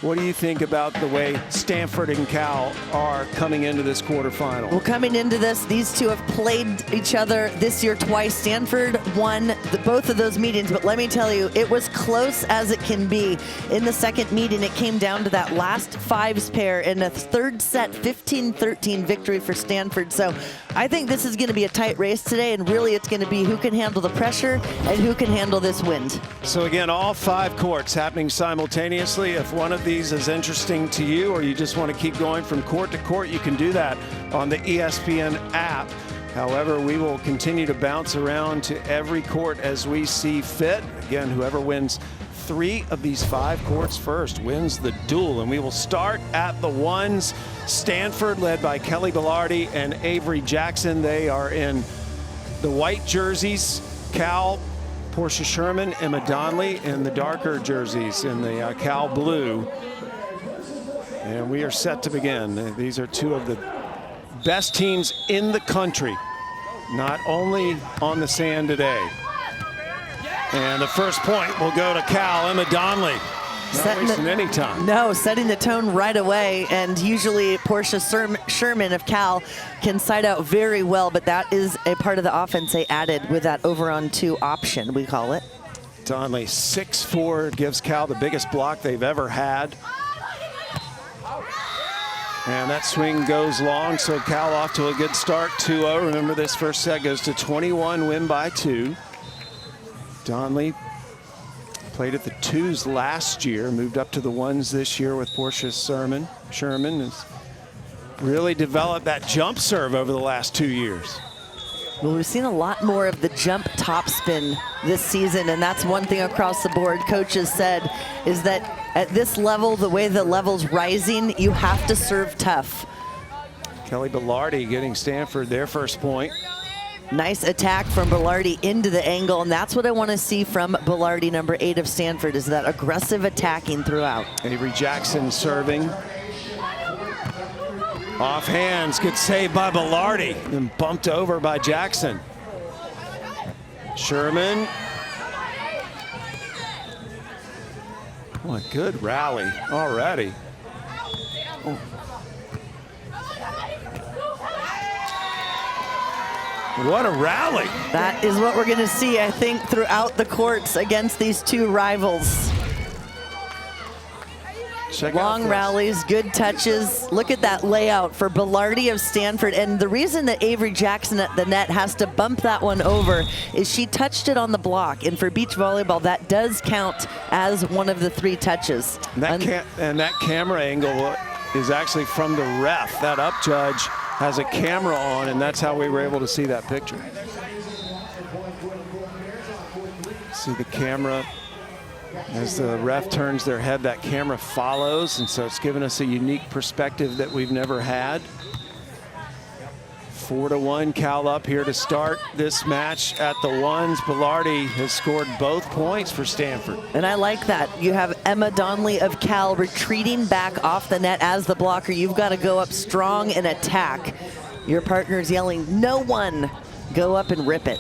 What do you think about the way Stanford and Cal are coming into this quarterfinal? Well, coming into this, these two have played each other this year twice. Stanford won both of those meetings, but let me tell you, it was close as it can be. In the second meeting, it came down to that last fives pair in a third set, 15-13 victory for Stanford. So I think this is going to be a tight race today, and really it's going to be who can handle the pressure and who can handle this wind. So again, all 5 courts happening simultaneously. If one of these is interesting to you, or you just want to keep going from court to court, you can do that on the ESPN app. However, we will continue to bounce around to every court as we see fit. Again, whoever wins 3 of these 5 courts first wins the duel. And we will start at the ones. Stanford, led by Kelly Bellardi and Avery Jackson. They are in the white jerseys. Cal, Portia Sherman, Emma Donnelly in the darker jerseys in the Cal blue. And we are set to begin. These are 2 of the best teams in the country, not only on the sand today. And the first point will go to Cal, Emma Donnelly. Not wasting any time. No, setting the tone right away. And usually Portia Sherman of Cal can side out very well, but that is a part of the offense they added with that over on 2 option, we call it. Donnelly, 6'4", gives Cal the biggest block they've ever had. And that swing goes long, so Cal off to a good start, 2-0. Remember, this first set goes to 21, win by 2. Donnelly played at the 2s last year, moved up to the 1s this year with Portia Sherman. Sherman has really developed that jump serve over the last 2 years. Well, we've seen a lot more of the jump topspin this season, and that's one thing across the board coaches said is that at this level, the way the level's rising, you have to serve tough. Kelly Bellardi getting Stanford their first point. Nice attack from Bellardi into the angle, and that's what I want to see from Bellardi, number 8 of Stanford, is that aggressive attacking throughout. Avery Jackson serving. Off hands, good save by Bellardi, and bumped over by Jackson. Sherman. What a good rally already. Oh. What a rally. That is what we're going to see, I think, throughout the courts against these 2 rivals. Long rallies, good touches. Look at that layout for Bellardi of Stanford. And the reason that Avery Jackson at the net has to bump that one over is she touched it on the block. And for beach volleyball, that does count as one of the 3 touches. And that camera angle is actually from the ref. That up judge has a camera on, and that's how we were able to see that picture. See the camera. As the ref turns their head, that camera follows, and so it's given us a unique perspective that we've never had. 4-1, Cal up here to start this match at the ones. Bellardi has scored both points for Stanford. And I like that. You have Emma Donnelly of Cal retreating back off the net as the blocker. You've got to go up strong and attack. Your partner's yelling, "No one!" Go up and rip it.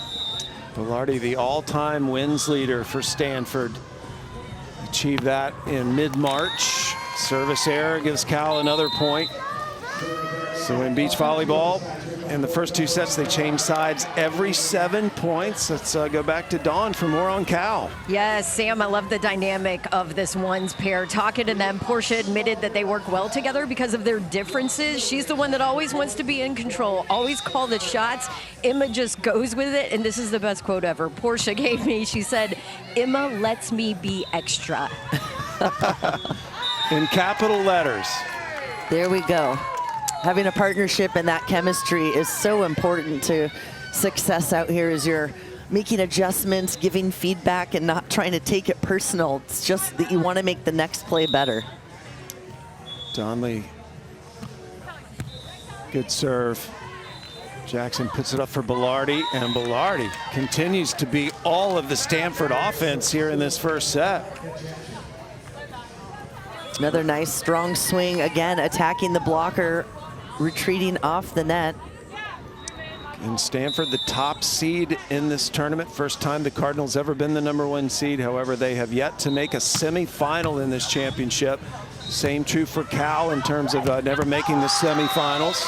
Bellardi, the all-time wins leader for Stanford. Achieved that in mid-March. Service error gives Cal another point. So in beach volleyball, in the first 2 sets, they change sides every 7 points. Let's go back to Dawn for more on Cal. Yes, Sam, I love the dynamic of this ones pair. Talking to them, Portia admitted that they work well together because of their differences. She's the one that always wants to be in control, always call the shots. Emma just goes with it, and this is the best quote ever. Portia gave me, she said, "Emma lets me be extra." In capital letters. There we go. Having a partnership and that chemistry is so important to success out here as you're making adjustments, giving feedback, and not trying to take it personal. It's just that you want to make the next play better. Donnelly, good serve. Jackson puts it up for Bellardi, and Bellardi continues to be all of the Stanford offense here in this first set. Another nice strong swing, again attacking the blocker, retreating off the net. And Stanford, the top seed in this tournament. First time the Cardinals ever been the #1 seed. However, they have yet to make a semifinal in this championship. Same true for Cal in terms of never making the semifinals.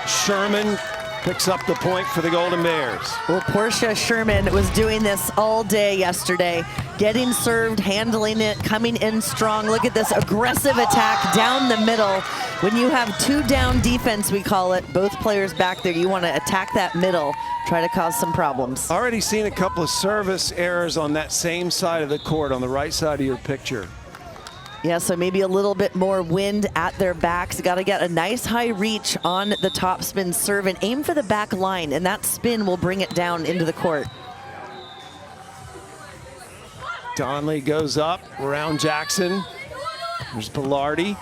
Sherman picks up the point for the Golden Bears. Well, Portia Sherman was doing this all day yesterday, getting served, handling it, coming in strong. Look at this aggressive attack down the middle. When you have two down defense, we call it, both players back there, you want to attack that middle, try to cause some problems. Already seen a couple of service errors on that same side of the court, on the right side of your picture. Yeah, so maybe a little bit more wind at their backs. Got to get a nice high reach on the topspin serve and aim for the back line, and that spin will bring it down into the court. Donnelly goes up around Jackson. There's Bilardi.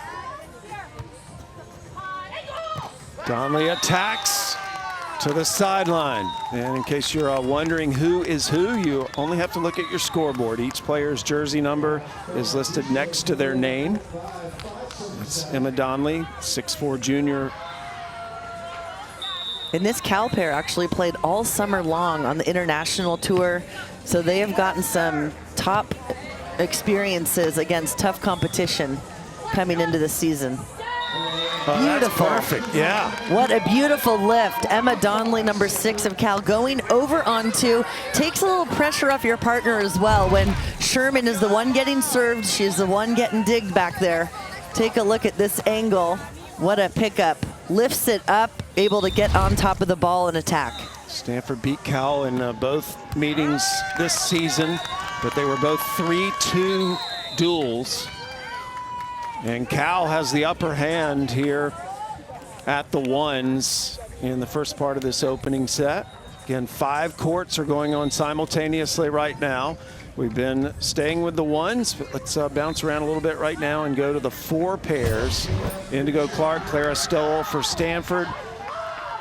Donnelly attacks to the sideline. And in case you're wondering who is who, you only have to look at your scoreboard. Each player's jersey number is listed next to their name. It's Emma Donnelly, 6'4" junior. And this Cal pair actually played all summer long on the international tour, so they have gotten some top experiences against tough competition coming into the season. Beautiful. That's perfect, yeah. What a beautiful lift. Emma Donnelly, number 6 of Cal, going over on 2. Takes a little pressure off your partner as well. When Sherman is the one getting served, she's the one getting digged back there. Take a look at this angle. What a pickup. Lifts it up, able to get on top of the ball and attack. Stanford beat Cal in both meetings this season, but they were both 3-2 duels. And Cal has the upper hand here at the ones in the first part of this opening set. Again, 5 courts are going on simultaneously right now. We've been staying with the ones, but let's bounce around a little bit right now and go to the 4 pairs. Indigo Clark, Clara Stoll for Stanford,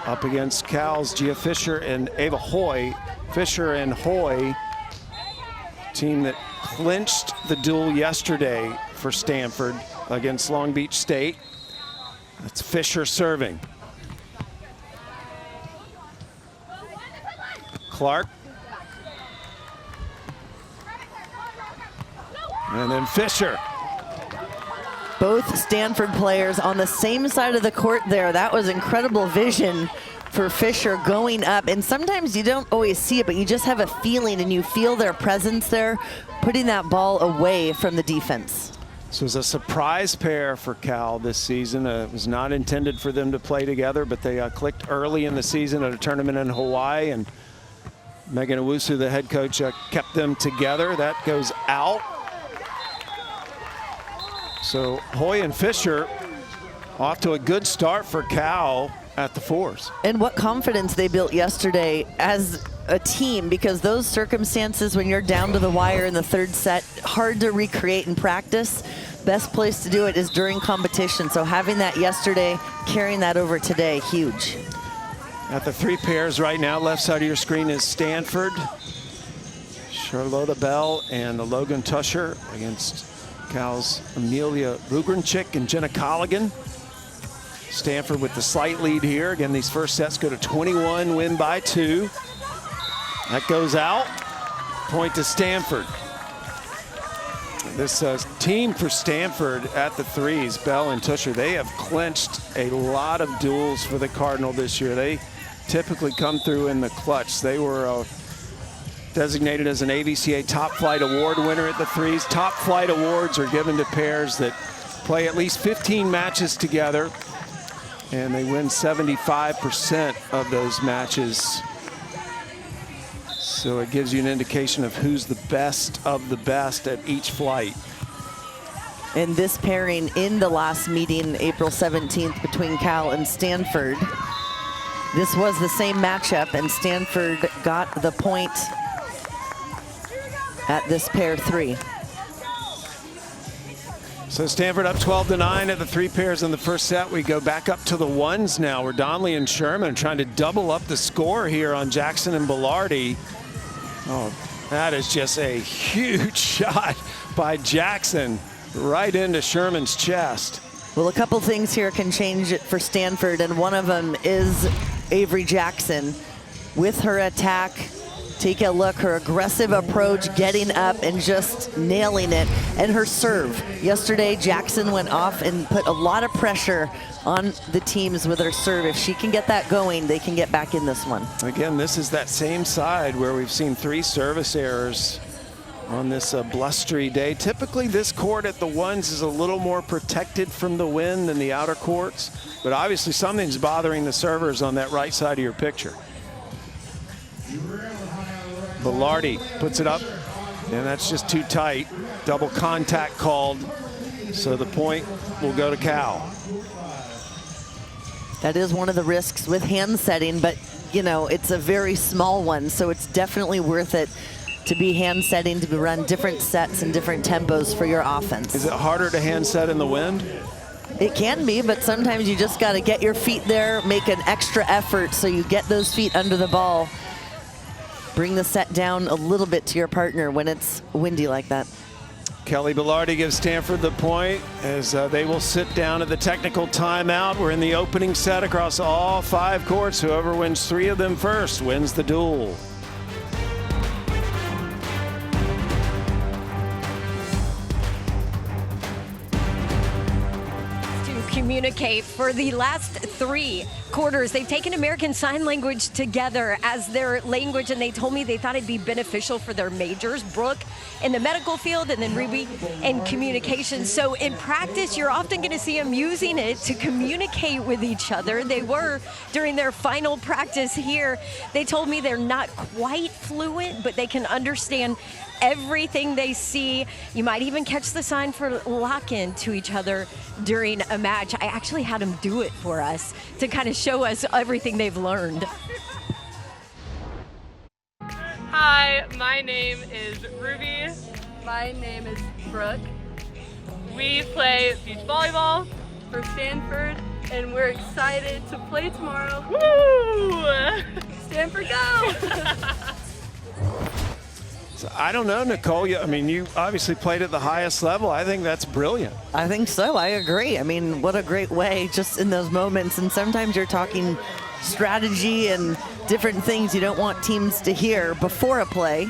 up against Cal's Gia Fischer and Ava Hoy. Fischer and Hoy, team that clinched the duel yesterday for Stanford against Long Beach State. That's Fischer serving. Clark. And then Fischer. Both Stanford players on the same side of the court there. That was incredible vision for Fischer going up. And sometimes you don't always see it, but you just have a feeling and you feel their presence there, putting that ball away from the defense. This was a surprise pair for Cal this season. It was not intended for them to play together, but they clicked early in the season at a tournament in Hawaii, and Megan Owusu, the head coach, kept them together. That goes out. So Hoy and Fischer off to a good start for Cal at the 4s. And what confidence they built yesterday as a team, because those circumstances when you're down to the wire in the 3rd set, hard to recreate in practice. Best place to do it is during competition. So having that yesterday, carrying that over today, huge. At the 3 pairs right now, left side of your screen is Stanford, Charlotta Bell and Logan Tusher against Cal's Amelia Rugrenchik and Jenna Colligan. Stanford with the slight lead here. Again, these first sets go to 21, win by 2. That goes out. Point to Stanford. This team for Stanford at the 3s, Bell and Tusher, they have clinched a lot of duels for the Cardinal this year. They typically come through in the clutch. They were designated as an AVCA Top Flight Award winner at the 3s. Top Flight Awards are given to pairs that play at least 15 matches together, and they win 75% of those matches. So it gives you an indication of who's the best of the best at each flight. And this pairing in the last meeting, April 17th, between Cal and Stanford, this was the same matchup, and Stanford got the point at this pair 3. So Stanford up 12-9 at the 3 pairs in the first set. We go back up to the 1s now, where Donnelly and Sherman trying to double up the score here on Jackson and Bilardi. Oh, that is just a huge shot by Jackson right into Sherman's chest. Well, a couple things here can change it for Stanford, and one of them is Avery Jackson with her attack, Take a look, her aggressive approach, getting up and just nailing it. And her serve. Yesterday, Jackson went off and put a lot of pressure on the teams with her serve. If she can get that going, they can get back in this one. Again, this is that same side where we've seen 3 service errors on this blustery day. Typically, this court at the ones is a little more protected from the wind than the outer courts, but obviously something's bothering the servers on that right side of your picture. Velarde puts it up, and that's just too tight. Double contact called, so the point will go to Cal. That is one of the risks with hand setting, but you know, it's a very small one, so it's definitely worth it to be hand setting, to run different sets and different tempos for your offense. Is it harder to hand set in the wind? It can be, but sometimes you just got to get your feet there, make an extra effort so you get those feet under the ball. Bring the set down a little bit to your partner when it's windy like that. Kelly Velarde gives Stanford the point as they will sit down at the technical timeout. We're in the opening set across all 5 courts. Whoever wins 3 of them first wins the duel. Communicate for the last 3 quarters. They've taken American Sign Language together as their language, and they told me they thought it'd be beneficial for their majors, Brooke in the medical field and then Ruby in communications. So in practice, you're often going to see them using it to communicate with each other. They were during their final practice here. They told me they're not quite fluent, but they can understand everything they see. You might even catch the sign for lock-in to each other during a match. I actually had them do it for us to kind of show us everything they've learned. Hi, my name is Ruby. My name is Brooke. We play beach volleyball For Stanford, and we're excited to play tomorrow. Woo! Stanford, go! So I don't know, Nicole. I mean, you obviously played at the highest level. I think that's brilliant. I think so. I agree. I mean, what a great way just in those moments. And sometimes you're talking strategy and different things you don't want teams to hear before a play.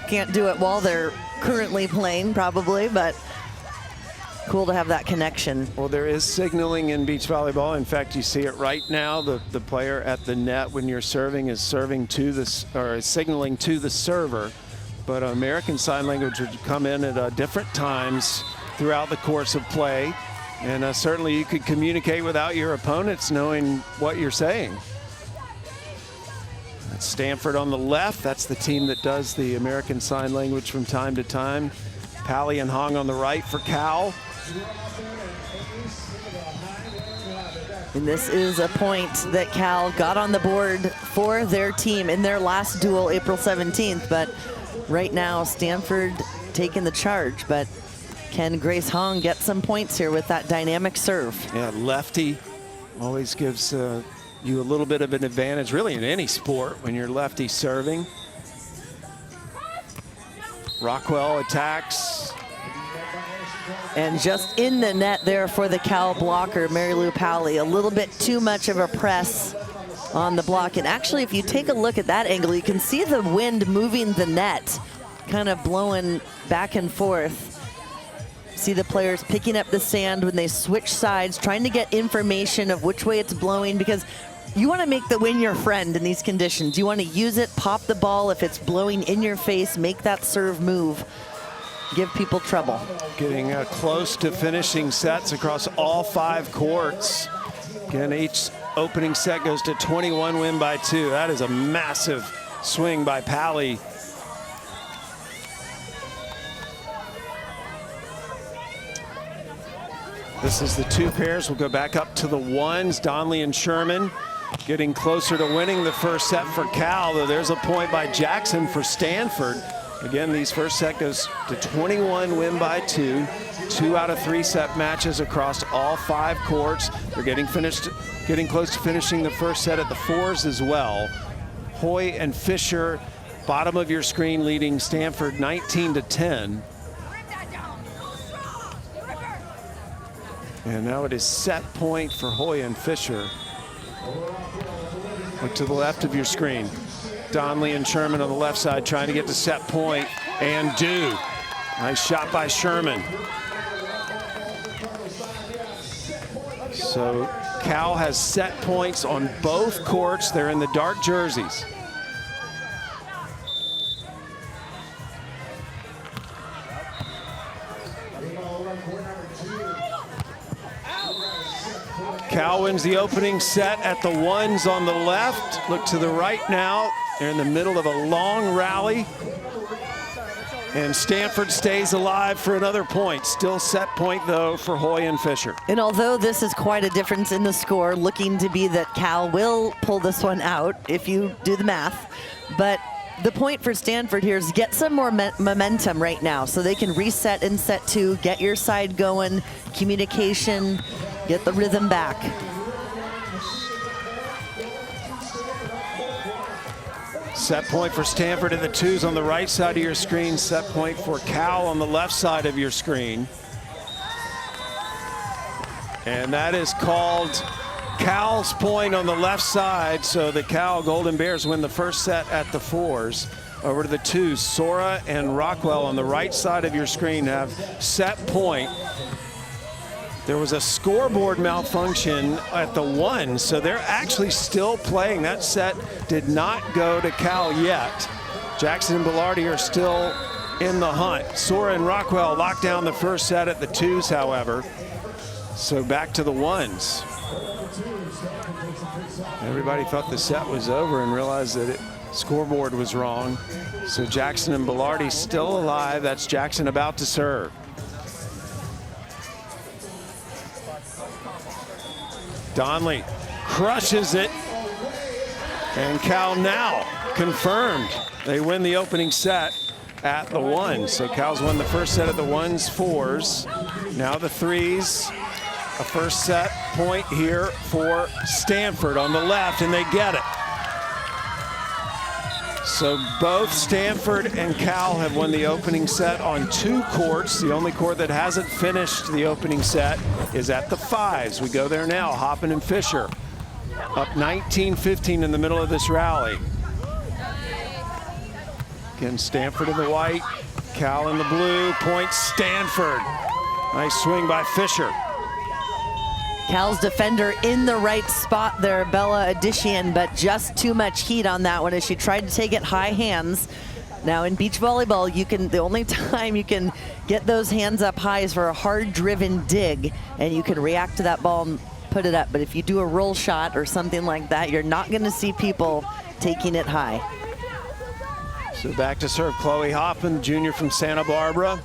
Can't do it while they're currently playing, probably, but cool to have that connection. Well, there is signaling in beach volleyball. In fact, you see it right now. The player at the net when you're serving is serving to the, or is signaling to the server. But American Sign Language would come in at different times throughout the course of play. And certainly you could communicate without your opponents knowing what you're saying. That's Stanford on the left. That's the team that does the American Sign Language from time to time. Pally and Hong on the right for Cal. And this is a point that Cal got on the board for their team in their last duel, April 17th. But right now, Stanford taking the charge. But can Grace Hong get some points here with that dynamic serve? Yeah, lefty always gives you a little bit of an advantage, really, in any sport when you're lefty serving. Rockwell attacks. And just in the net there for the Cal blocker, Mary Lou Pally. A little bit too much of a press on the block. And actually, if you take a look at that angle, you can see the wind moving the net, kind of blowing back and forth. See the players picking up the sand when they switch sides, trying to get information of which way it's blowing, because you want to make the wind your friend in these conditions. You want to use it, pop the ball if it's blowing in your face, make that serve move. Give people trouble. Getting close to finishing sets across all 5 courts. Again, each opening set goes to 21, win by 2. That is a massive swing by Pally. This is the 2 pairs. We'll go back up to the 1s. Donnelly and Sherman getting closer to winning the first set for Cal, though there's a point by Jackson for Stanford. Again, these first set goes to 21, win by 2. 2 out of 3 set matches across all 5 courts. They're getting close to finishing the first set at the 4s as well. Hoy and Fischer, bottom of your screen, leading Stanford 19-10. And now it is set point for Hoy and Fischer. Look to the left of your screen. Donnelly and Sherman on the left side trying to get to set point and do. Nice shot by Sherman. So Cal has set points on both courts. They're in the dark jerseys. Cal wins the opening set at the ones on the left. Look to the right now. They're in the middle of a long rally. And Stanford stays alive for another point. Still set point, though, for Hoy and Fischer. And although this is quite a difference in the score, looking to be that Cal will pull this one out if you do the math. But the point for Stanford here is get some more momentum right now so they can reset in set two, get your side going, communication, get the rhythm back. Set point for Stanford in the twos on the right side of your screen. Set point for Cal on the left side of your screen. And that is called Cal's point on the left side. So the Cal Golden Bears win the first set at the fours. Over to the twos. Sora and Rockwell on the right side of your screen have set point. There was a scoreboard malfunction at the one, so they're actually still playing. That set did not go to Cal yet. Jackson and Bilardi are still in the hunt. Sora and Rockwell locked down the first set at the twos, however. So back to the ones. Everybody thought the set was over and realized that scoreboard was wrong. So Jackson and Bilardi still alive. That's Jackson about to serve. Donnelly crushes it, and Cal now confirmed. They win the opening set at the one. So Cal's won the first set at the ones, fours. Now the threes. A first set point here for Stanford on the left, and they get it. So both Stanford and Cal have won the opening set on two courts. The only court that hasn't finished the opening set is at the fives. We go there now. Hoffman and Fischer up 19-15 in the middle of this rally. Again, Stanford in the white, Cal in the blue. Point Stanford. Nice swing by Fischer. Cal's defender in the right spot there, Bella Addition, but just too much heat on that one as she tried to take it high hands. Now in beach volleyball, the only time you can get those hands up high is for a hard driven dig, and you can react to that ball and put it up. But if you do a roll shot or something like that, you're not gonna see people taking it high. So back to serve Chloe Hoffman, junior from Santa Barbara.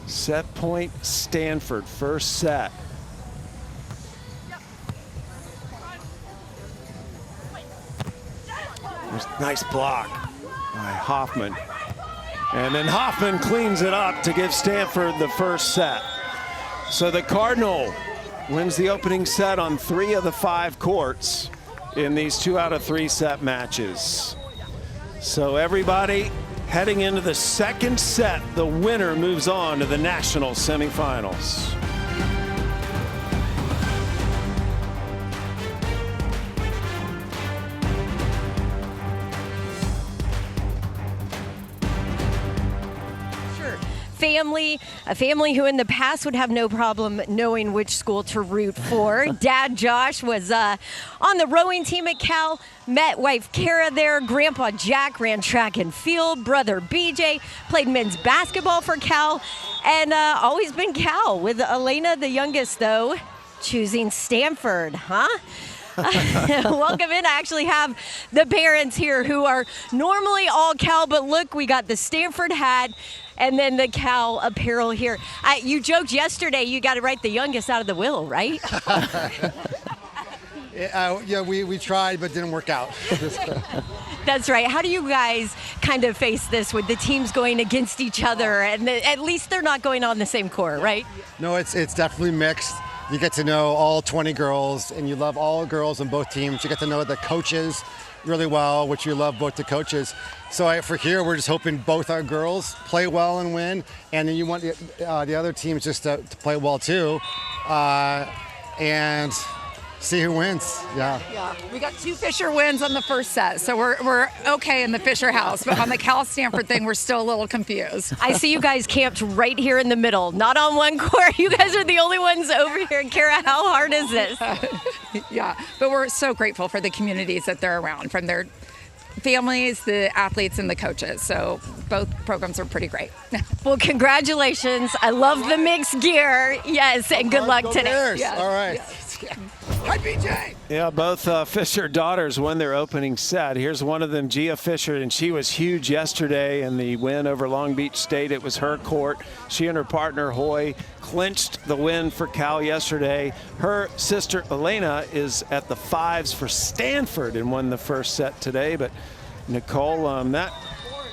Set point Stanford, first set. Nice block by Hoffman. And then Hoffman cleans it up to give Stanford the first set. So the Cardinal wins the opening set on 3 of the 5 courts in these 2 out of 3 set matches. So everybody heading into the second set, the winner moves on to the national semifinals. A family who in the past would have no problem knowing which school to root for. Dad Josh was on the rowing team at Cal, met wife Kara there. Grandpa Jack ran track and field. Brother BJ played men's basketball for Cal, and always been Cal, with Elena, the youngest, though, choosing Stanford, huh? Welcome in. I actually have the parents here who are normally all Cal, but look, we got the Stanford hat and then the Cal apparel here. You joked yesterday you got to write the youngest out of the will, right? Yeah, we tried, but didn't work out. That's right. How do you guys kind of face this with the teams going against each other, and at least they're not going on the same court, right? No, it's definitely mixed. You get to know all 20 girls, and you love all girls on both teams. You get to know the coaches really well, which you love both the coaches. So for here, we're just hoping both our girls play well and win, and then you want the other teams just to play well too. And see who wins. Yeah. Yeah, we got 2 Fischer wins on the first set, so we're okay in the Fischer house. But on the Cal Stanford thing, we're still a little confused. I see you guys camped right here in the middle, not on one court. You guys are the only ones over here. Kara, how hard is this? Yeah, but we're so grateful for the communities that they're around, from their families, the athletes, and the coaches. So both programs are pretty great. Well, congratulations. I love the mixed gear. Yes, and good luck today. Bears. Yes, All right. yes, yeah. Hi, BJ. Yeah, both Fischer daughters won their opening set. Here's one of them, Gia Fischer, and she was huge yesterday in the win over Long Beach State. It was her court. She and her partner, Hoy, clinched the win for Cal yesterday. Her sister, Elena, is at the 5s for Stanford and won the first set today. But Nicole, that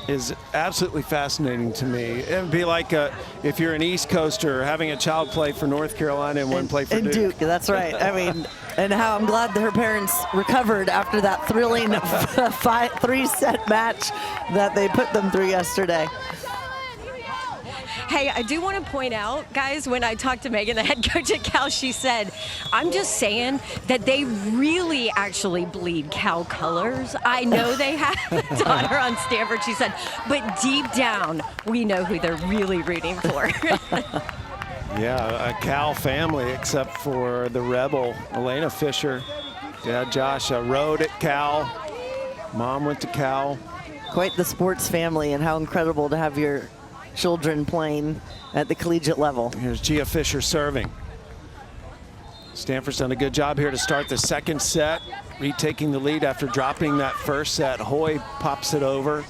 is absolutely fascinating to me. It would be like if you're an East Coaster having a child play for North Carolina and one play for Duke. That's right. I mean, and how I'm glad that her parents recovered after that thrilling 3-set match that they put them through yesterday. Hey, I do want to point out, guys, when I talked to Megan, the head coach at Cal, she said, I'm just saying that they really actually bleed Cal colors. I know they have a daughter on Stanford, she said, but deep down, we know who they're really rooting for. Yeah, a Cal family, except for the rebel, Elena Fischer. Dad Josh rode at Cal. Mom went to Cal. Quite the sports family, and how incredible to have your children playing at the collegiate level. Here's Gia Fischer serving. Stanford's done a good job here to start the second set, retaking the lead after dropping that first set. Hoy pops it over.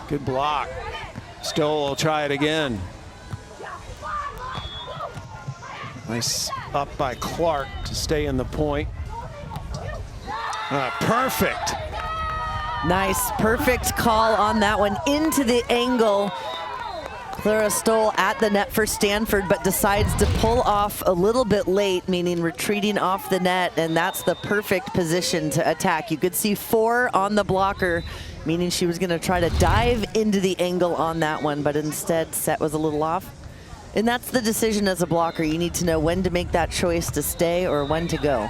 Good block. Stoll will try it again. Nice up by Clark to stay in the point. Perfect. Nice, perfect call on that one into the angle. Clara Stoll at the net for Stanford, but decides to pull off a little bit late, meaning retreating off the net, and that's the perfect position to attack. You could see 4 on the blocker, meaning she was gonna try to dive into the angle on that one, but instead set was a little off. And that's the decision as a blocker. You need to know when to make that choice to stay or when to go.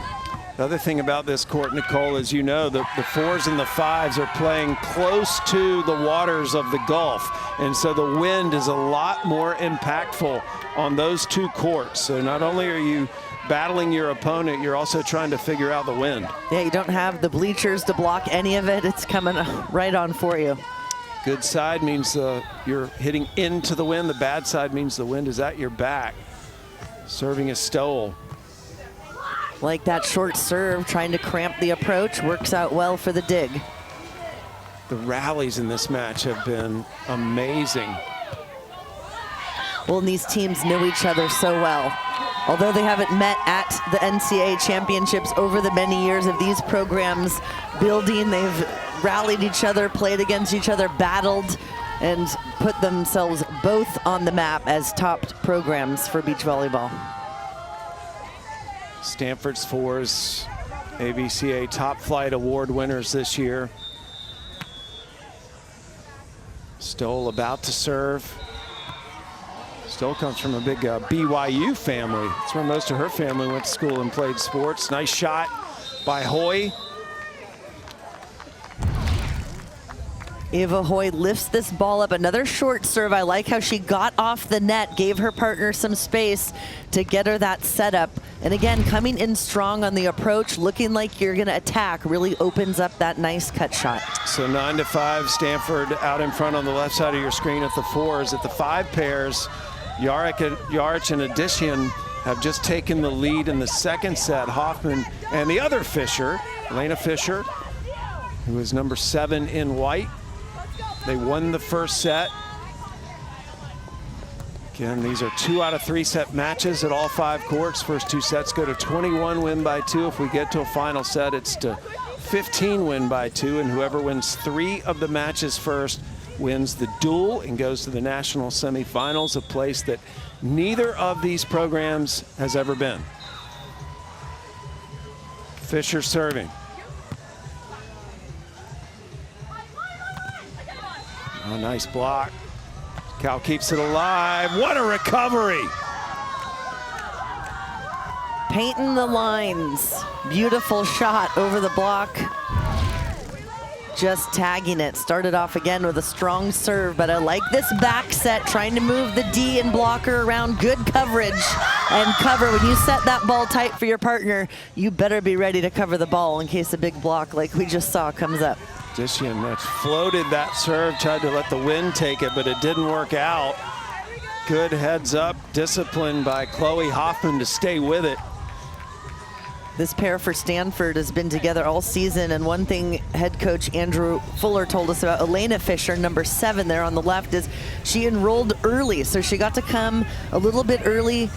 The other thing about this court, Nicole, is the 4s and the 5s are playing close to the waters of the Gulf. And so the wind is a lot more impactful on those 2 courts. So not only are you battling your opponent, you're also trying to figure out the wind. Yeah, you don't have the bleachers to block any of it. It's coming right on for you. Good side means you're hitting into the wind. The bad side means the wind is at your back. Serving a Stoll. Like that short serve, trying to cramp the approach, works out well for the dig. The rallies in this match have been amazing. Well, and these teams know each other so well. Although they haven't met at the NCAA championships over the many years of these programs building, they've rallied each other, played against each other, battled, and put themselves both on the map as top programs for beach volleyball. Stanford's 4s, ABCA Top Flight Award winners this year. Stoll about to serve. Stoll comes from a big BYU family. That's where most of her family went to school and played sports. Nice shot by Hoy. Ava Hoy lifts this ball up. Another short serve. I like how she got off the net, gave her partner some space to get her that setup. And again, coming in strong on the approach, looking like you're going to attack, really opens up that nice cut shot. So 9-5, Stanford out in front on the left side of your screen at the 4s. At the 5 pairs, Yarich and Addition have just taken the lead in the second set. Hoffman and the other Fischer, Elena Fischer, who is number 7 in white. They won the first set. Again, these are 2 out of 3 set matches at all 5 courts. First 2 sets go to 21 win by 2. If we get to a final set, it's to 15 win by 2. And whoever wins 3 of the matches first wins the duel and goes to the national semifinals, a place that neither of these programs has ever been. Fischer serving. Oh, nice block. Cal keeps it alive. What a recovery. painting the lines. Beautiful shot over the block. Just tagging it. Started off again with a strong serve, but I like this back set, trying to move the D and blocker around. Good coverage and cover. When you set that ball tight for your partner, you better be ready to cover the ball in case a big block like we just saw comes up. Fischer that's floated that serve, tried to let the wind take it, but it didn't work out. Good heads up discipline by Chloe Hoffman to stay with it. This pair for Stanford has been together all season, and one thing head coach Andrew Fuller told us about Elena Fischer, number 7 there on the left, is she enrolled early, so she got to come a little bit early.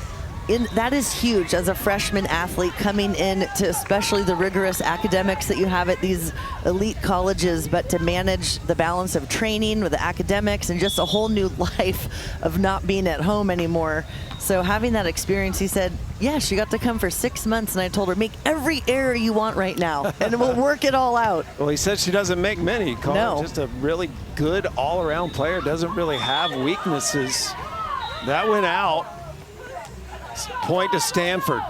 That is huge as a freshman athlete coming in to especially the rigorous academics that you have at these elite colleges, but to manage the balance of training with the academics and just a whole new life of not being at home anymore. So having that experience, he said, yeah, she got to come for 6 months, and I told her, make every error you want right now, and we'll work it all out. Well, he said she doesn't make many. He called her just a really good all-around player, doesn't really have weaknesses. That went out. Point to Stanford.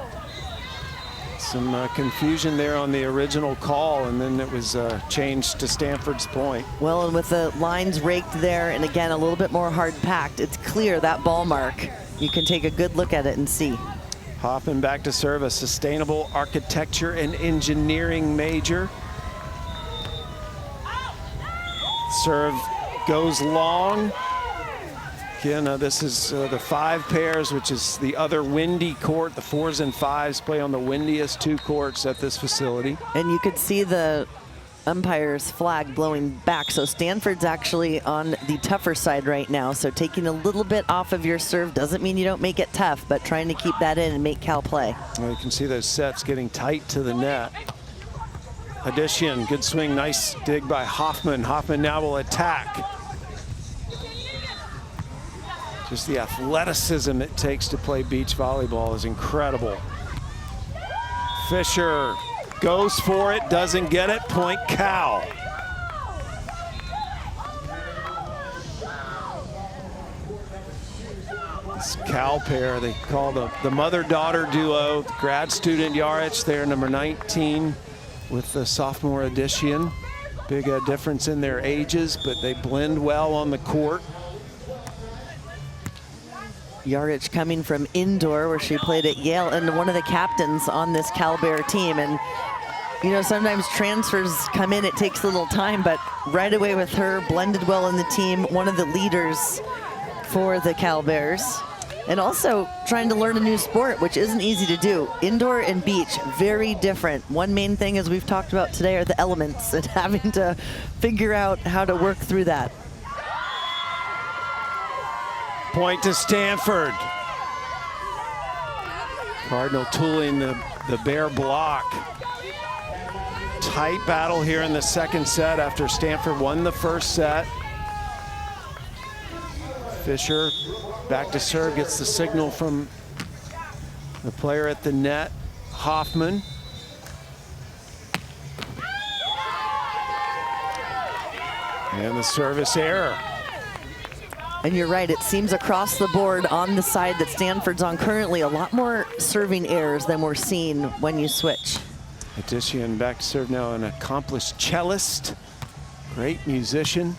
Some confusion there on the original call, and then it was changed to Stanford's point. Well, and with the lines raked there, and again, a little bit more hard-packed, it's clear that ball mark. You can take a good look at it and see. Hoffman back to serve, a sustainable architecture and engineering major. Serve goes long. Again, this is the 5 pairs, which is the other windy court. The 4s and 5s play on the windiest 2 courts at this facility. And you could see the umpire's flag blowing back. So Stanford's actually on the tougher side right now. So taking a little bit off of your serve doesn't mean you don't make it tough, but trying to keep that in and make Cal play. Well, you can see those sets getting tight to the net. Addition, good swing, nice dig by Hoffman. Hoffman now will attack. Just the athleticism it takes to play beach volleyball is incredible. Fischer goes for it, doesn't get it, point Cal. This Cal pair, they call the mother-daughter duo, grad student Yarich there, number 19, with the sophomore Addition. Big difference in their ages, but they blend well on the court. Yarich coming from indoor, where she played at Yale, and one of the captains on this Cal Bear team. And you know, sometimes transfers come in, it takes a little time, but right away with her, blended well in the team, one of the leaders for the Cal Bears. And also trying to learn a new sport, which isn't easy to do. Indoor and beach, very different. One main thing, as we've talked about today, are the elements and having to figure out how to work through that. Point to Stanford. Cardinal tooling the Bear block. Tight battle here in the second set after Stanford won the first set. Fischer back to serve, gets the signal from the player at the net, Hoffman. And the service error. And you're right, it seems across the board on the side that Stanford's on currently a lot more serving errors than we're seeing when you switch. Addition back to serve now, an accomplished cellist, great musician.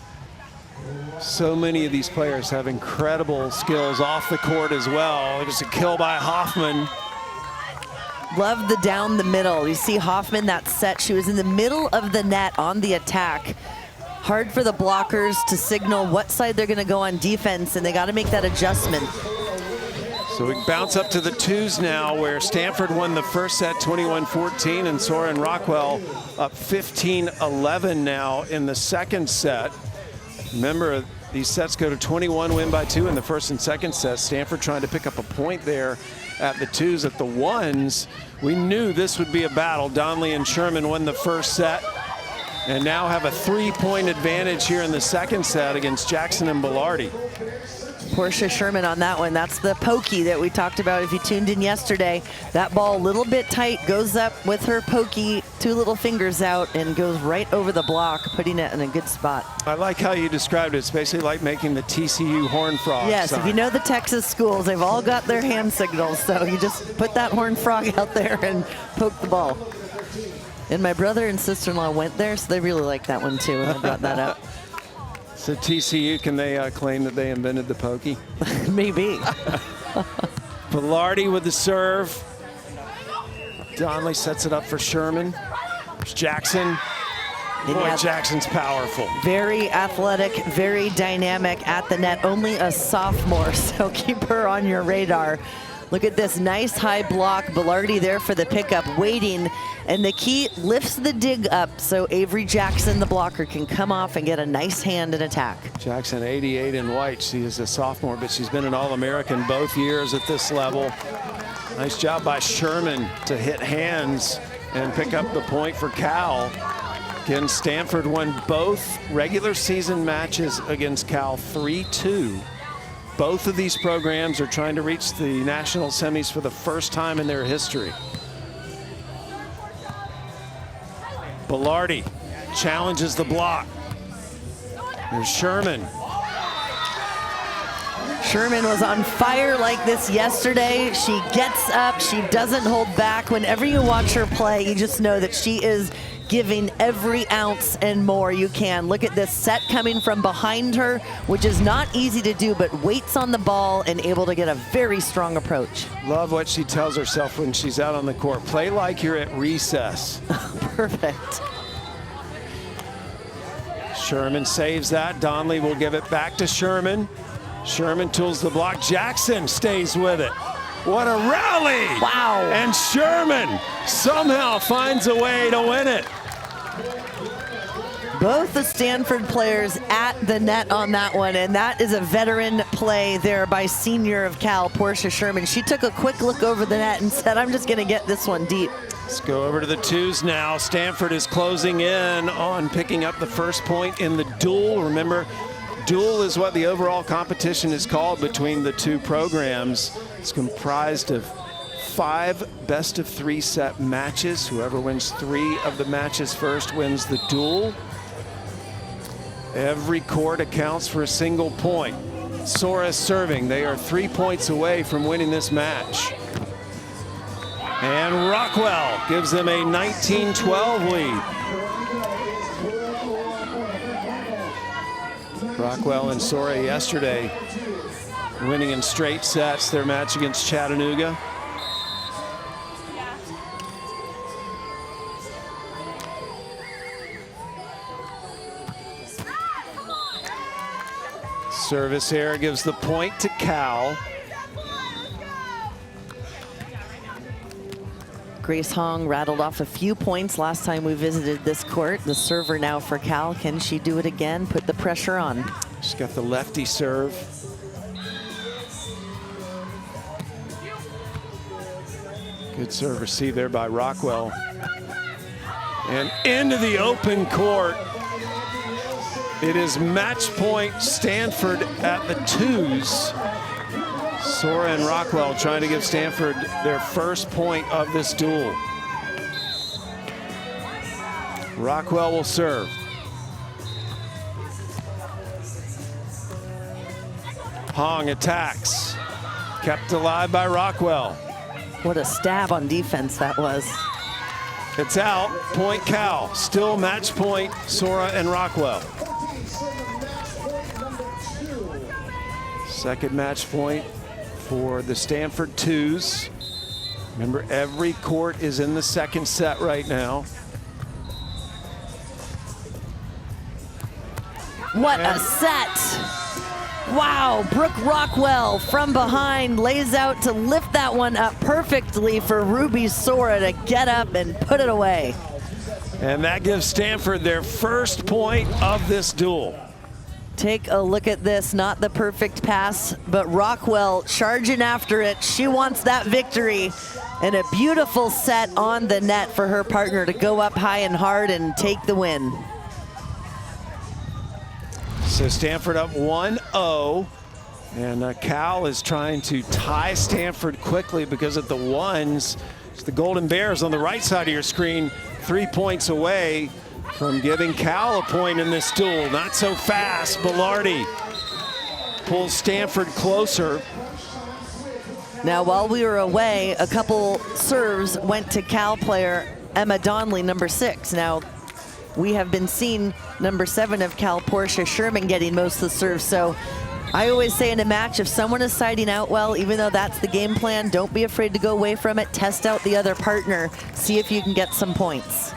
So many of these players have incredible skills off the court as well. Just a kill by Hoffman. Love the down the middle. You see Hoffman, that set, she was in the middle of the net on the attack. Hard for the blockers to signal what side they're going to go on defense, and they got to make that adjustment. So we bounce up to the 2s now, where Stanford won the first set 21-14, and Soren Rockwell up 15-11 now in the second set. Remember, these sets go to 21, win by 2 in the first and second sets. Stanford trying to pick up a point there at the 2s. At the 1s, we knew this would be a battle. Donnelly and Sherman won the first set. and now have a 3-point advantage here in the second set against Jackson and Belardi. Portia Sherman on that one. That's the pokey that we talked about if you tuned in yesterday. That ball a little bit tight, goes up with her pokey, 2 little fingers out, and goes right over the block, putting it in a good spot. I like how you described it. It's basically like making the TCU horn frog Yes, sign. if you know the Texas schools, they've all got their hand signals, so you just put that horn frog out there and poke the ball. And my brother and sister-in-law went there, so they really like that one too, and I brought that up. So TCU, can they claim that they invented the pokey? Maybe. Belardi with the serve. Donnelly sets it up for Sherman. There's Jackson. Boy, Jackson's powerful. Very athletic, very dynamic at the net. Only a sophomore, so keep her on your radar. Look at this nice high block. Belardi there for the pickup, waiting. And the key lifts the dig up so Avery Jackson, the blocker, can come off and get a nice hand and attack. Jackson 88 in white. She is a sophomore, but she's been an All-American both years at this level. Nice job by Sherman to hit hands and pick up the point for Cal. Again, Stanford won both regular season matches against Cal 3-2. Both of these programs are trying to reach the national semis for the first time in their history. Belardi challenges the block. There's Sherman. Sherman was on fire like this yesterday. She gets up, she doesn't hold back. Whenever you watch her play, you just know that she is giving every ounce and more you can. Look at this set coming from behind her, which is not easy to do, but waits on the ball and able to get a very strong approach. Love what she tells herself when she's out on the court. Play like you're at recess. Perfect. Sherman saves that. Donnelly will give it back to Sherman. Sherman tools the block. Jackson stays with it. What a rally! Wow. And Sherman somehow finds a way to win it. Both the Stanford players at the net on that one, and that is a veteran play there by senior of Cal, Portia Sherman. She took a quick look over the net and said, I'm just going to get this one deep. Let's go over to the twos now. Stanford is closing in on picking up the first point in the duel. Remember, duel is what the overall competition is called between the two programs. It's comprised of 5 best-of-3 set matches. Whoever wins 3 of the matches first wins the duel. Every court accounts for a single point. Sora serving. They are 3 points away from winning this match. And Rockwell gives them a 19-12 lead. Rockwell and Sora yesterday winning in straight sets their match against Chattanooga. Service here gives the point to Cal. Grace Hong rattled off a few points last time we visited this court. The server now for Cal. Can she do it again? Put the pressure on. She's got the lefty serve. Good serve received there by Rockwell. And into the open court. It is match point Stanford at the twos. Sora and Rockwell trying to give Stanford their first point of this duel. Rockwell will serve. Hong attacks. Kept alive by Rockwell. What a stab on defense that was. It's out. Point Cal. Still match point Sora and Rockwell. Second match point for the Stanford twos. Remember, every court is in the second set right now. What a set. Wow, Brooke Rockwell from behind lays out to lift that one up perfectly for Ruby Sora to get up and put it away. And that gives Stanford their first point of this duel. Take a look at this, not the perfect pass, but Rockwell charging after it. She wants that victory, and a beautiful set on the net for her partner to go up high and hard and take the win. So Stanford up 1-0. And Cal is trying to tie Stanford quickly because at the ones, the Golden Bears on the right side of your screen, 3 points away from giving Cal a point in this duel. Not so fast. Belardi pulls Stanford closer. Now, while we were away, a couple serves went to Cal player Emma Donnelly, number 6. Now, we have been seeing number 7 of Cal, Portia Sherman, getting most of the serves. So I always say in a match, if someone is siding out well, even though that's the game plan, don't be afraid to go away from it. Test out the other partner. See if you can get some points.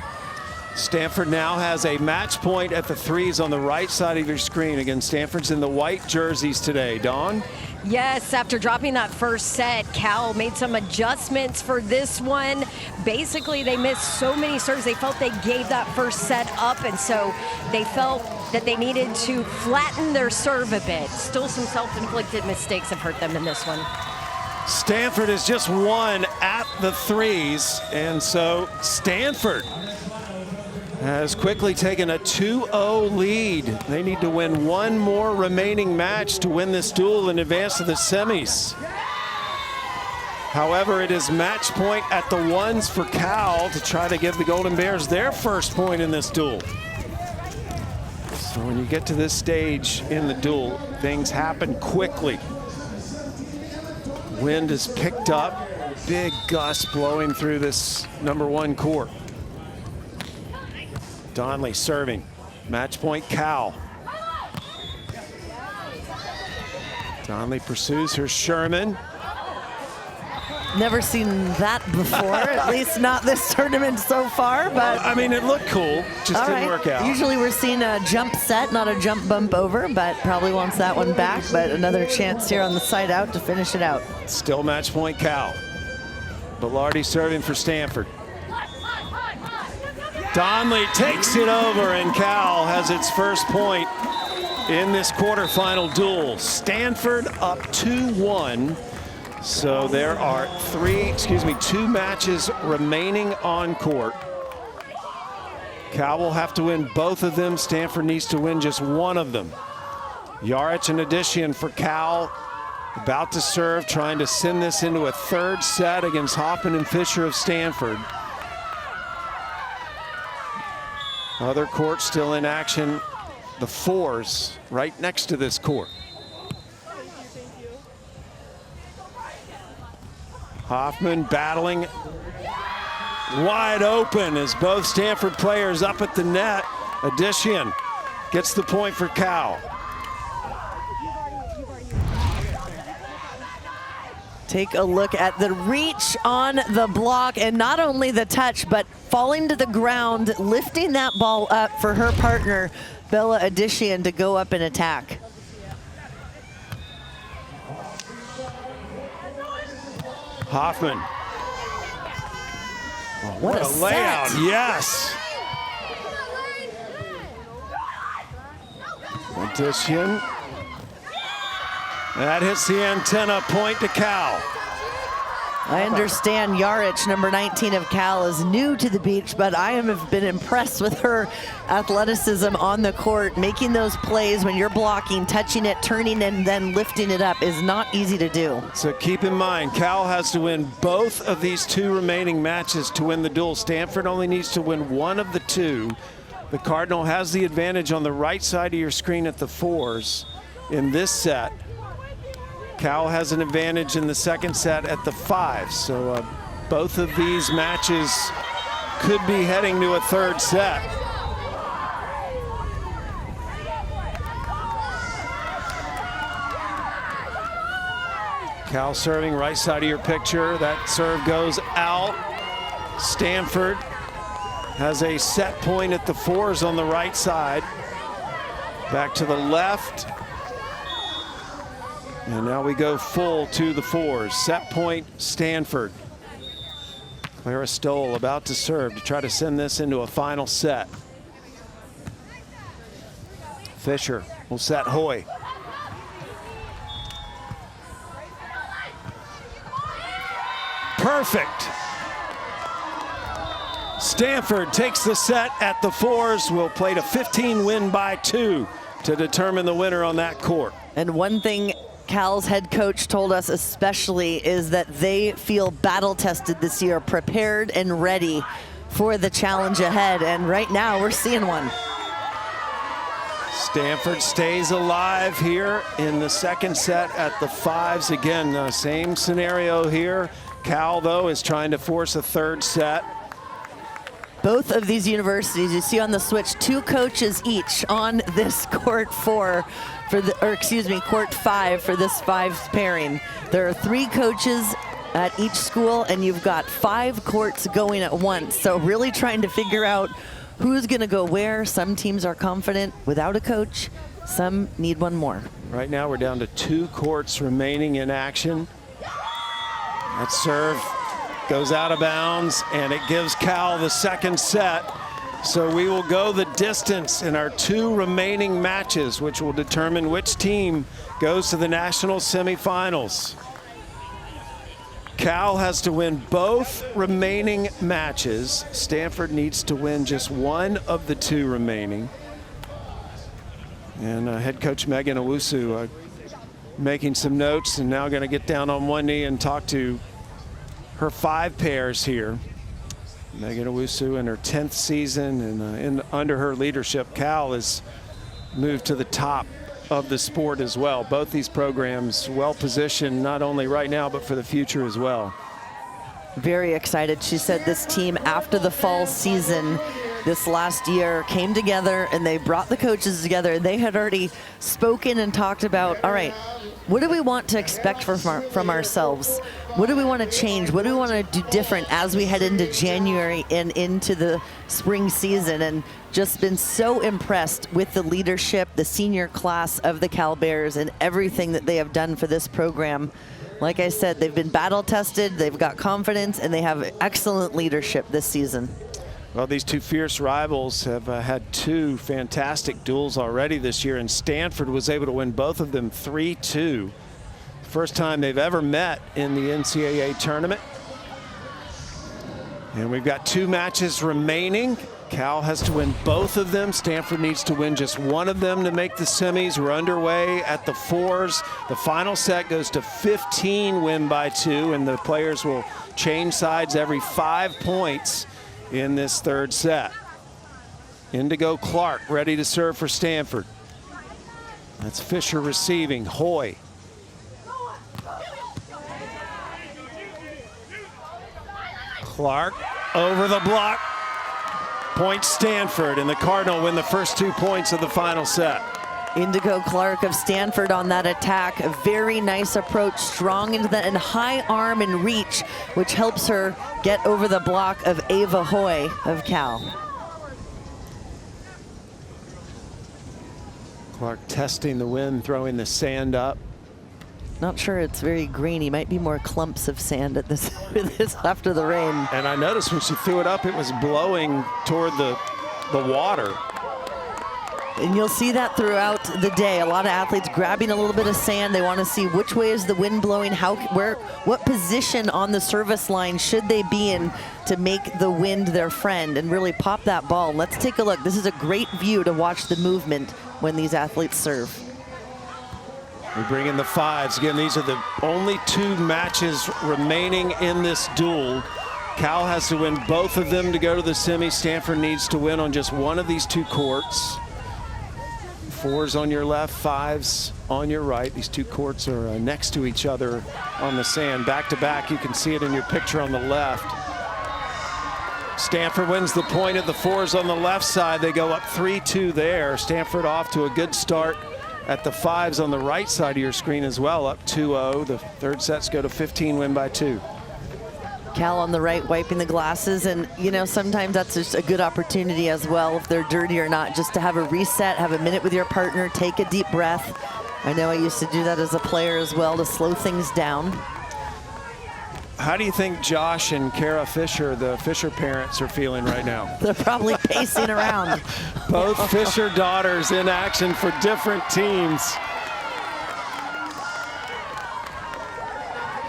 Stanford now has a match point at the threes on the right side of your screen. Again, Stanford's in the white jerseys today. Dawn? Yes, after dropping that first set, Cal made some adjustments for this one. Basically, they missed so many serves. They felt they gave that first set up, and so they felt that they needed to flatten their serve a bit. Still some self-inflicted mistakes have hurt them in this one. Stanford has just won at the threes, and so Stanford has quickly taken a 2-0 lead. They need to win one more remaining match to win this duel and advance to the semis. However, it is match point at the ones for Cal to try to give the Golden Bears their first point in this duel. So when you get to this stage in the duel, things happen quickly. Wind is picked up, big gusts blowing through this number 1 court. Donnelly serving. Match point Cal. Donnelly pursues her Sherman. Never seen that before, at least not this tournament so far. But I mean, it looked cool, just didn't work out. Usually we're seeing a jump set, not a jump bump over, but probably wants that one back. But another chance here on the side out to finish it out. Still match point Cal. Belardi serving for Stanford. Donnelly takes it over, and Cal has its first point in this quarterfinal duel. Stanford up 2-1. So there are 2 matches remaining on court. Cal will have to win both of them. Stanford needs to win just one of them. Yarich in addition for Cal, about to serve, trying to send this into a third set against Hoffman and Fischer of Stanford. Other court still in action, the fours right next to this court. Hoffman battling wide open as both Stanford players up at the net. Addition gets the point for Cal. Take a look at the reach on the block, and not only the touch, but falling to the ground, lifting that ball up for her partner, Bella Addition, to go up and attack. Hoffman. Oh, what a layout, yes. Addition. That hits the antenna, point to Cal. I understand Yarich, number 19 of Cal, is new to the beach, but I have been impressed with her athleticism on the court. Making those plays when you're blocking, touching it, turning, and then lifting it up is not easy to do. So keep in mind, Cal has to win both of these 2 remaining matches to win the duel. Stanford only needs to win one of the 2. The Cardinal has the advantage on the right side of your screen at the fours in this set. Cal has an advantage in the second set at the 5. So both of these matches could be heading to a third set. Cal serving right side of your picture. That serve goes out. Stanford has a set point at the fours on the right side. Back to the left. And now we go full to the fours. Set point, Stanford. Clara Stoll about to serve to try to send this into a final set. Fischer will set Hoy. Perfect. Stanford takes the set at the fours. Will play to 15, win by 2 to determine the winner on that court. And one thing Cal's head coach told us especially is that they feel battle tested this year, prepared and ready for the challenge ahead. And right now we're seeing one. Stanford stays alive here in the second set at the 5s. Again, same scenario here. Cal, though, is trying to force a third set. Both of these universities, you see on the switch, 2 coaches each on this court 4 for the, or excuse me, court 5 for this 5s pairing. There are 3 coaches at each school, and you've got 5 courts going at once. So really trying to figure out who's going to go where. Some teams are confident without a coach. Some need one more. Right now we're down to 2 courts remaining in action. That serve goes out of bounds, and it gives Cal the second set. So we will go the distance in our 2 remaining matches, which will determine which team goes to the national semifinals. Cal has to win both remaining matches. Stanford needs to win just one of the 2 remaining. And head coach Megan Owusu making some notes, and now going to get down on one knee and talk to her 5 pairs here. Megan Owusu in her 10th season, and under her leadership, Cal has moved to the top of the sport as well. Both these programs well positioned, not only right now, but for the future as well. Very excited. She said this team, after the fall season this last year, came together and they brought the coaches together. They had already spoken and talked about, all right, what do we want to expect from ourselves? What do we want to change? What do we want to do different as we head into January and into the spring season? And just been so impressed with the leadership, the senior class of the Cal Bears, and everything that they have done for this program. Like I said, they've been battle tested, they've got confidence, and they have excellent leadership this season. Well, these 2 fierce rivals have had 2 fantastic duels already this year, and Stanford was able to win both of them 3-2. First time they've ever met in the NCAA tournament. And we've got 2 matches remaining. Cal has to win both of them. Stanford needs to win just one of them to make the semis. We're underway at the 4s. The final set goes to 15 win by 2, and the players will change sides every 5 points in this third set. Indigo Clark ready to serve for Stanford. That's Fischer receiving. Hoy. Clark over the block. Point Stanford, and the Cardinal win the first 2 points of the final set. Indigo Clark of Stanford on that attack. A very nice approach, strong into that, and high arm and reach, which helps her get over the block of Ava Hoy of Cal. Clark testing the wind, throwing the sand up. Not sure it's very grainy. Might be more clumps of sand at this after the rain. And I noticed when she threw it up, it was blowing toward the water. And you'll see that throughout the day. A lot of athletes grabbing a little bit of sand. They want to see which way is the wind blowing, what position on the service line should they be in to make the wind their friend and really pop that ball. Let's take a look. This is a great view to watch the movement when these athletes serve. We bring in the 5s. Again, these are the only 2 matches remaining in this duel. Cal has to win both of them to go to the semi. Stanford needs to win on just one of these 2 courts. 4s on your left, 5s on your right. These 2 courts are next to each other on the sand, back to back. You can see it in your picture on the left. Stanford wins the point at the 4s on the left side. They go up 3-2 there. Stanford off to a good start at the 5s on the right side of your screen as well, up 2-0. The third sets go to 15 win by 2. Cal on the right wiping the glasses, and you know, sometimes that's just a good opportunity as well, if they're dirty or not, just to have a reset, have a minute with your partner, take a deep breath. I know I used to do that as a player as well, to slow things down. How do you think Josh and Kara Fischer, the Fischer parents, are feeling right now? They're probably pacing around. Both Fischer daughters in action for different teams.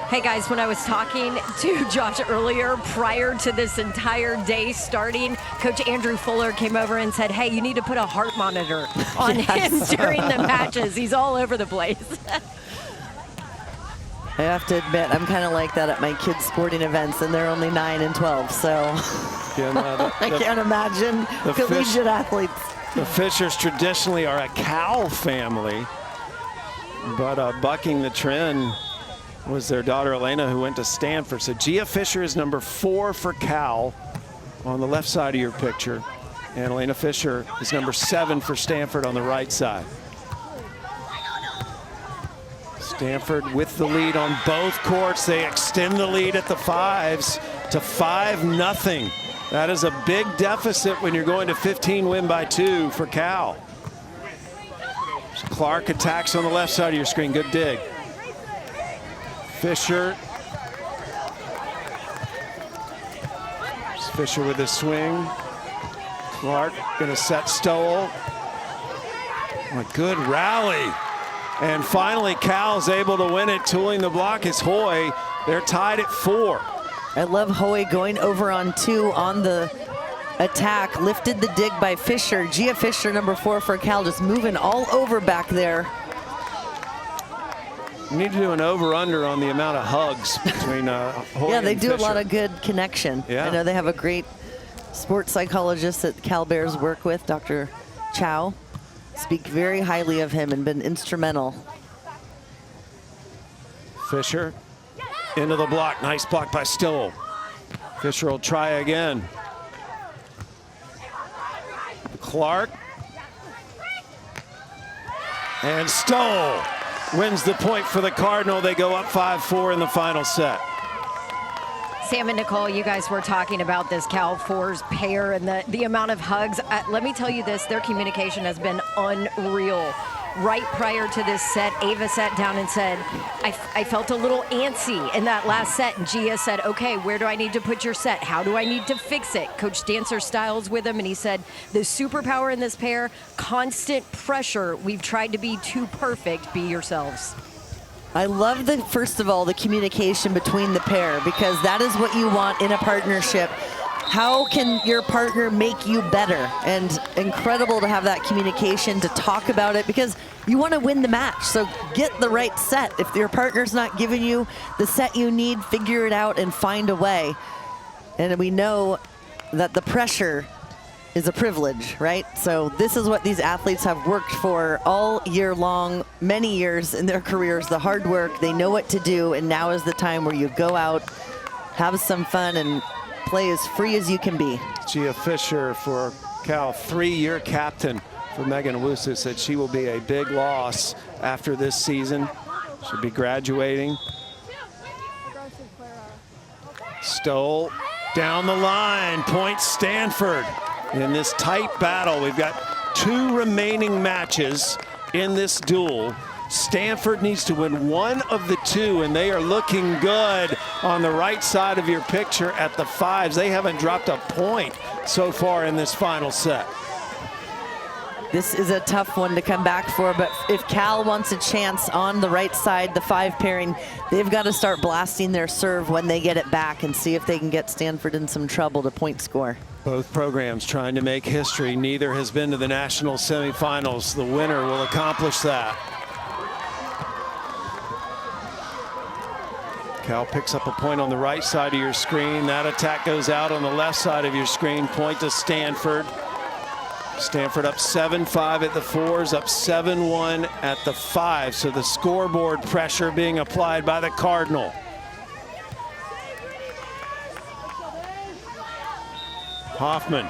Hey guys, when I was talking to Josh earlier, prior to this entire day starting, Coach Andrew Fuller came over and said, hey, you need to put a heart monitor on him during the matches. He's all over the place. I have to admit, I'm kind of like that at my kids' sporting events, and they're only 9 and 12, so I can't imagine collegiate athletes. The Fischers traditionally are a Cal family, but bucking the trend was their daughter Elena, who went to Stanford. So Gia Fischer is number 4 for Cal on the left side of your picture, and Elena Fischer is number 7 for Stanford on the right side. Stanford with the lead on both courts. They extend the lead at the 5s to 5-0. That is a big deficit when you're going to 15, win by 2 for Cal. Clark attacks on the left side of your screen. Good dig. Fischer. Fischer with a swing. Clark gonna set Stowell. A good rally. And finally, Cal's able to win it. Tooling the block is Hoy. They're tied at 4. I love Hoy going over on 2 on the attack. Lifted the dig by Fischer. Gia Fischer, number 4 for Cal, just moving all over back there. We need to do an over-under on the amount of hugs between Hoy Yeah, they and do Fischer. a lot of good connection. Yeah. I know they have a great sports psychologist that Cal Bears work with, Dr. Chow. Speak very highly of him and been instrumental. Fischer into the block. Nice block by Stowell. Fischer will try again. Clark. And Stowell wins the point for the Cardinal. They go up 5-4 in the final set. Sam and Nicole, you guys were talking about this Cal 4s pair and the amount of hugs. Let me tell you this, their communication has been unreal. Right prior to this set, Ava sat down and said, I felt a little antsy in that last set. And Gia said, okay, where do I need to put your set? How do I need to fix it? Coach Dancer Styles with him, and he said, the superpower in this pair, constant pressure. We've tried to be too perfect. Be yourselves. I love first of all, the communication between the pair, because that is what you want in a partnership. How can your partner make you better? And incredible to have that communication, to talk about it, because you want to win the match. So get the right set. If your partner's not giving you the set you need, figure it out and find a way. And we know that the pressure is a privilege, right? So this is what these athletes have worked for all year long, many years in their careers, the hard work. They know what to do, and now is the time where you go out, have some fun, and play as free as you can be. Gia Fischer for Cal, 3-year captain for Megan Owusu, said she will be a big loss after this season. She'll be graduating. Stoll down the line, point Stanford. In this tight battle, we've got 2 remaining matches in this duel. Stanford needs to win one of the 2, and they are looking good on the right side of your picture at the 5s. They haven't dropped a point so far in this final set. This is a tough one to come back for, but if Cal wants a chance on the right side, the 5 pairing, they've got to start blasting their serve when they get it back and see if they can get Stanford in some trouble to point score. Both programs trying to make history. Neither has been to the national semifinals. The winner will accomplish that. Cal picks up a point on the right side of your screen. That attack goes out on the left side of your screen. Point to Stanford. Stanford up 7-5 at the 4s, up 7-1 at the 5s. So the scoreboard pressure being applied by the Cardinal. Hoffman.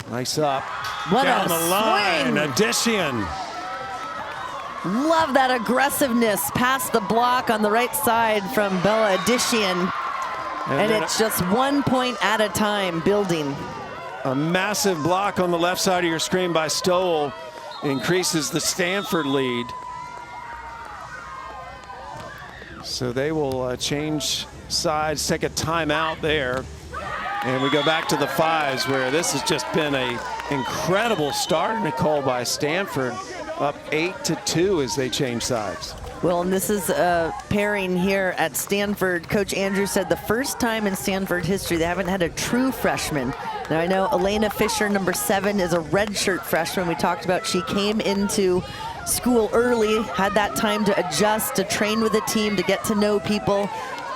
Nice up. What down a the line. swing. Addition. Love that aggressiveness past the block on the right side from Bella Addition. And it's just 1 point at a time building. A massive block on the left side of your screen by Stowell increases the Stanford lead. So they will change sides, take a timeout there. And we go back to the 5s, where this has just been an incredible start, Nicole, by Stanford. up 8-2 as they change sides. Well, and this is a pairing here at Stanford. Coach Andrew said the first time in Stanford history they haven't had a true freshman. Now I know Elena Fischer, number 7, is a redshirt freshman. We talked about she came into school early, had that time to adjust, to train with the team, to get to know people.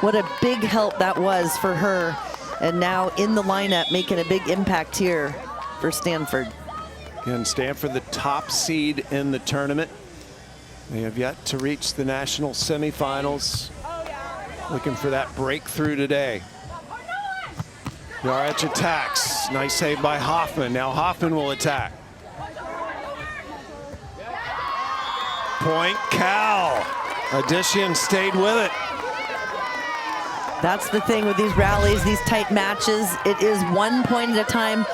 What a big help that was for her. And now in the lineup, making a big impact here for Stanford. Again, Stanford, the top seed in the tournament. They have yet to reach the national semifinals. Looking for that breakthrough today. Yarich attacks. Nice save by Hoffman. Now Hoffman will attack. Point Cal. Addition stayed with it. That's the thing with these rallies, these tight matches. It is 1 point at a time,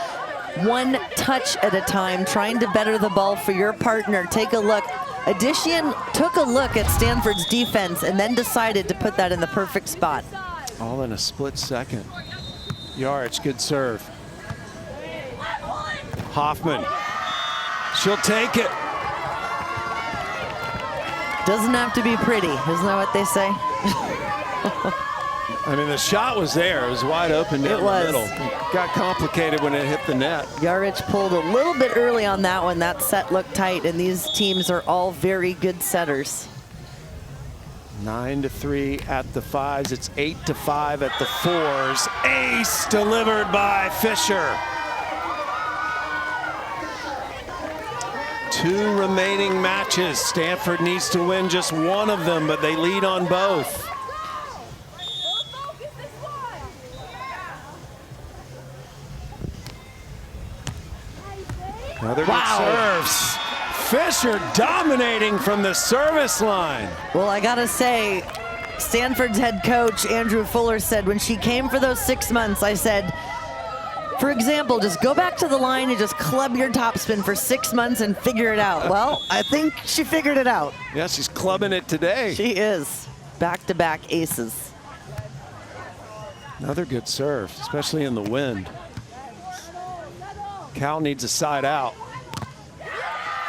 one touch at a time, trying to better the ball for your partner. Take a look. Addition took a look at Stanford's defense and then decided to put that in the perfect spot. All in a split second. Yarich, good serve. Hoffman. She'll take it. Doesn't have to be pretty, isn't that what they say? I mean, the shot was there. It was wide open down the middle. It got complicated when it hit the net. Yarich pulled a little bit early on that one. That set looked tight, and these teams are all very good setters. 9-3 at the 5s. It's 8-5 at the 4s. Ace delivered by Fischer. 2 remaining matches. Stanford needs to win just one of them, but they lead on both. Another good serves. Fischer dominating from the service line. Well, I gotta say, Stanford's head coach, Andrew Fuller, said when she came for those 6 months, I said, for example, just go back to the line and just club your topspin for 6 months and figure it out. Well, I think she figured it out. Yeah, she's clubbing it today. She is. Back-to-back aces. Another good serve, especially in the wind. Cal needs a side out.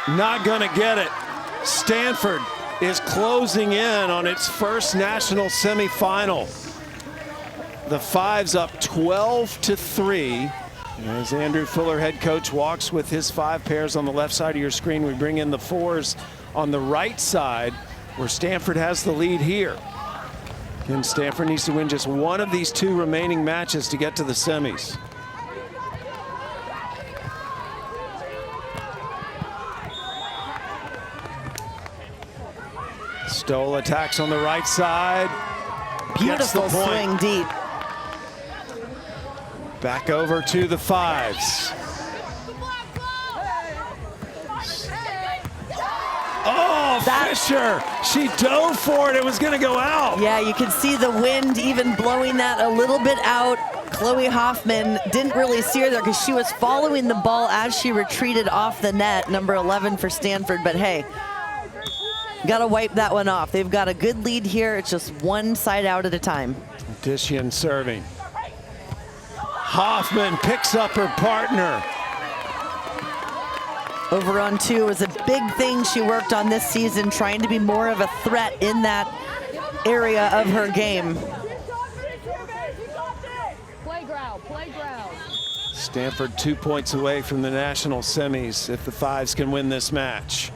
Not gonna get it. Stanford is closing in on its first national semifinal. The 5s up 12-3. As Andrew Fuller, head coach, walks with his 5 pairs on the left side of your screen, we bring in the 4s on the right side, where Stanford has the lead here. Again, Stanford needs to win just one of these 2 remaining matches to get to the semis. Stoll attacks on the right side. Beautiful swing deep. Back over to the 5s. Oh, Fischer! She dove for it. It was going to go out. Yeah, you could see the wind even blowing that a little bit out. Chloe Hoffman didn't really see her there because she was following the ball as she retreated off the net, number 11 for Stanford. But hey, got to wipe that one off. They've got a good lead here. It's just one side out at a time. Dishian serving. Hoffman picks up her partner. Over on 2 was a big thing she worked on this season, trying to be more of a threat in that area of her game. Stanford 2 points away from the national semis if the 5s can win this match.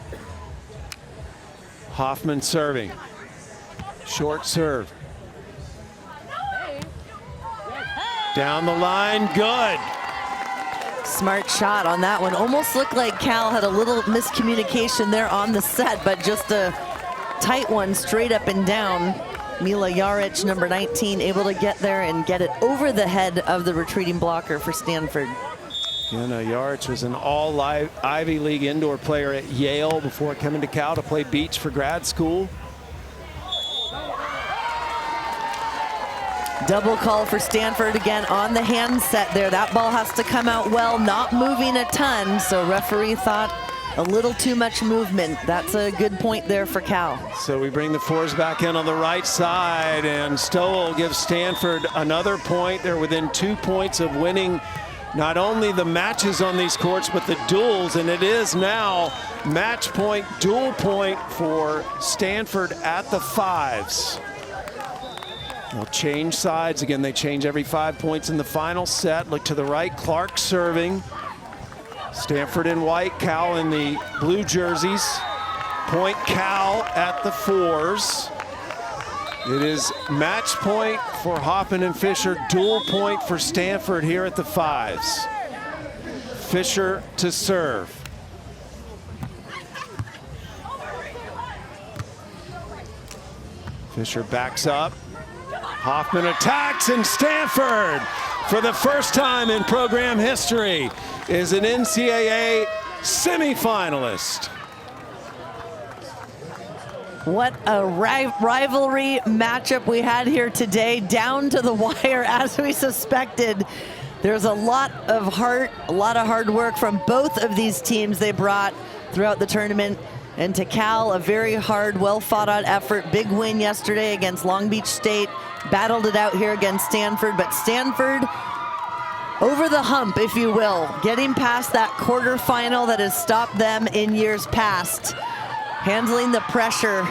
Hoffman serving. Short serve. Down the line, good. Smart shot on that one. Almost looked like Cal had a little miscommunication there on the set, but just a tight one straight up and down. Mila Yarich, number 19, able to get there and get it over the head of the retreating blocker for Stanford. Yarich was an all-Ivy League indoor player at Yale before coming to Cal to play beach for grad school. Double call for Stanford again on the handset there. That ball has to come out well, not moving a ton, so referee thought a little too much movement. That's a good point there for Cal. So we bring the 4s back in on the right side, and Stoll gives Stanford another point. They're within 2 points of winning not only the matches on these courts, but the duels, and it is now match point, dual point for Stanford at the 5s. They'll change sides. Again, they change every 5 points in the final set. Look to the right, Clark serving. Stanford in white, Cal in the blue jerseys. Point Cal at the 4s. It is match point for Hoffman and Fischer, dual point for Stanford here at the 5s. Fischer to serve. Fischer backs up. Hoffman attacks, and Stanford, for the first time in program history, is an NCAA semifinalist. What a rivalry matchup we had here today, down to the wire as we suspected. There's a lot of heart, a lot of hard work from both of these teams they brought throughout the tournament. And to Cal, a very hard, well fought out effort. Big win yesterday against Long Beach State. Battled it out here against Stanford, but Stanford over the hump, if you will, getting past that quarterfinal that has stopped them in years past. Handling the pressure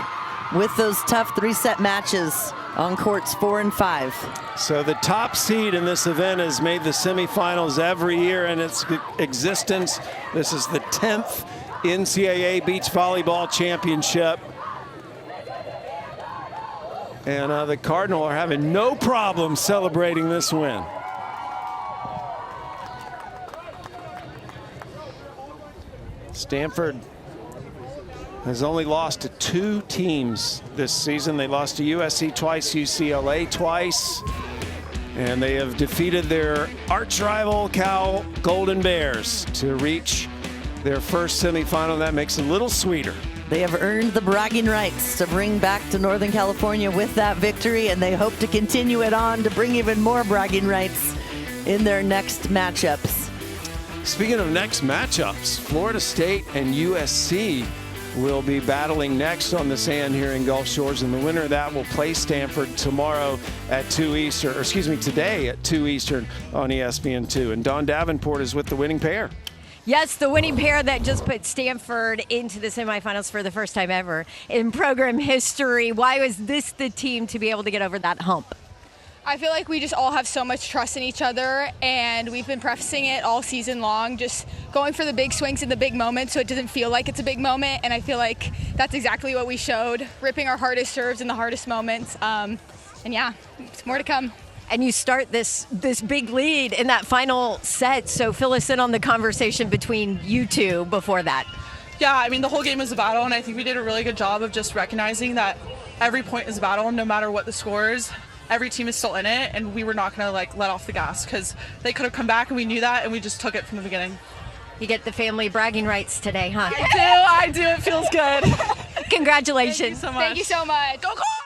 with those tough 3-set matches on courts 4 and 5. So the top seed in this event has made the semifinals every year in its existence. This is the 10th NCAA Beach Volleyball Championship. And the Cardinal are having no problem celebrating this win. Stanford has only lost to 2 teams this season. They lost to USC twice, UCLA twice, and they have defeated their arch rival Cal Golden Bears to reach their first semifinal. That makes it a little sweeter. They have earned the bragging rights to bring back to Northern California with that victory, and they hope to continue it on to bring even more bragging rights in their next matchups. Speaking of next matchups, Florida State and USC will be battling next on the sand here in Gulf Shores, and the winner of that will play Stanford tomorrow at 2 Eastern, or excuse me, today at 2 Eastern on ESPN2. And Dawn Davenport is with the winning pair. Yes, the winning pair that just put Stanford into the semifinals for the first time ever in program history. Why was this the team to be able to get over that hump? I feel like we just all have so much trust in each other, and we've been practicing it all season long, just going for the big swings in the big moments so it doesn't feel like it's a big moment. And I feel like that's exactly what we showed, ripping our hardest serves in the hardest moments. And yeah, it's more to come. And you start this big lead in that final set, so fill us in on the conversation between you two before that. Yeah, I mean, the whole game is a battle, and I think we did a really good job of just recognizing that every point is a battle, no matter what the score is. Every team is still in it, and we were not going to let off the gas, because they could have come back, and we knew that, and we just took it from the beginning. You get the family bragging rights today, huh? I do. It feels good. Congratulations. Thank you so much. Thank you so much. Go Cards!